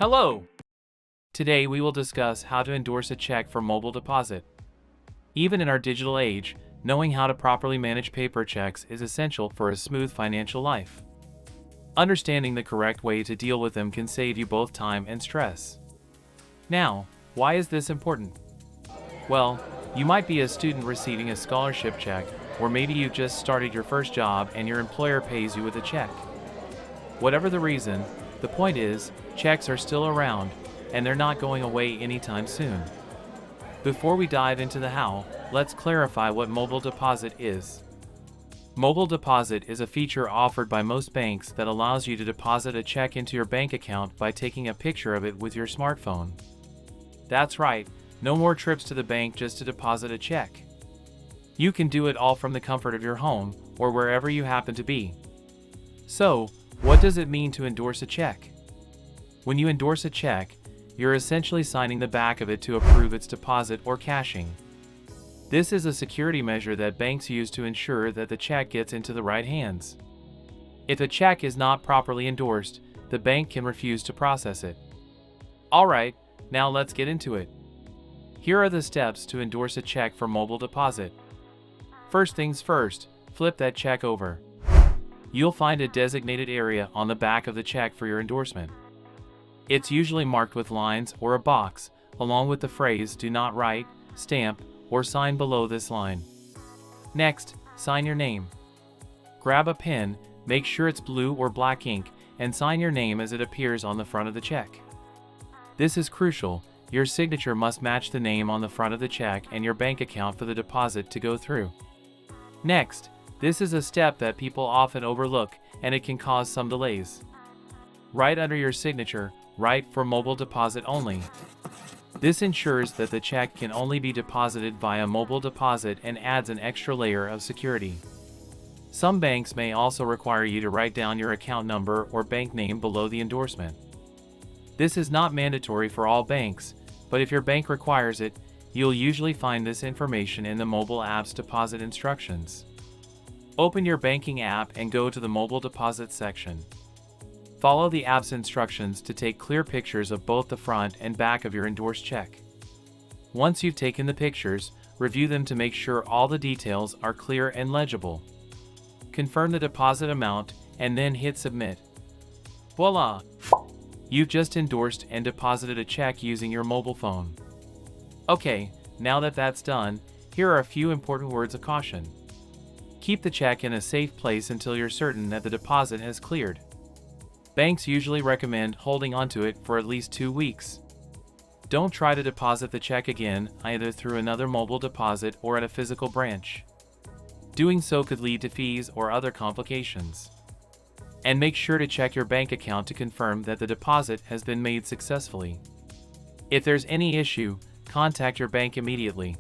Hello! Today we will discuss how to endorse a check for mobile deposit. Even in our digital age, knowing how to properly manage paper checks is essential for a smooth financial life. Understanding the correct way to deal with them can save you both time and stress. Now, why is this important? Well, you might be a student receiving a scholarship check, or maybe you just started your first job and your employer pays you with a check. Whatever the reason, the point is, checks are still around, and they're not going away anytime soon. Before we dive into the how, let's clarify what mobile deposit is. Mobile deposit is a feature offered by most banks that allows you to deposit a check into your bank account by taking a picture of it with your smartphone. That's right, no more trips to the bank just to deposit a check. You can do it all from the comfort of your home or wherever you happen to be. So, what does it mean to endorse a check? When you endorse a check, you're essentially signing the back of it to approve its deposit or cashing. This is a security measure that banks use to ensure that the check gets into the right hands. If a check is not properly endorsed, the bank can refuse to process it. Alright, now let's get into it. Here are the steps to endorse a check for mobile deposit. First things first, flip that check over. You'll find a designated area on the back of the check for your endorsement. It's usually marked with lines or a box, along with the phrase "Do not write, stamp, or sign below this line." Next, sign your name. Grab a pen, make sure it's blue or black ink, and sign your name as it appears on the front of the check. This is crucial. Your signature must match the name on the front of the check and your bank account for the deposit to go through. Next, this is a step that people often overlook, and it can cause some delays. Right under your signature, write "For mobile deposit only." This ensures that the check can only be deposited via mobile deposit and adds an extra layer of security. Some banks may also require you to write down your account number or bank name below the endorsement. This is not mandatory for all banks, but if your bank requires it, you'll usually find this information in the mobile app's deposit instructions. Open your banking app and go to the mobile deposit section. Follow the app's instructions to take clear pictures of both the front and back of your endorsed check. Once you've taken the pictures, review them to make sure all the details are clear and legible. Confirm the deposit amount and then hit submit. Voila! You've just endorsed and deposited a check using your mobile phone. Okay, now that that's done, here are a few important words of caution. Keep the check in a safe place until you're certain that the deposit has cleared. Banks usually recommend holding onto it for at least 2 weeks. Don't try to deposit the check again, either through another mobile deposit or at a physical branch. Doing so could lead to fees or other complications. And make sure to check your bank account to confirm that the deposit has been made successfully. If there's any issue, contact your bank immediately.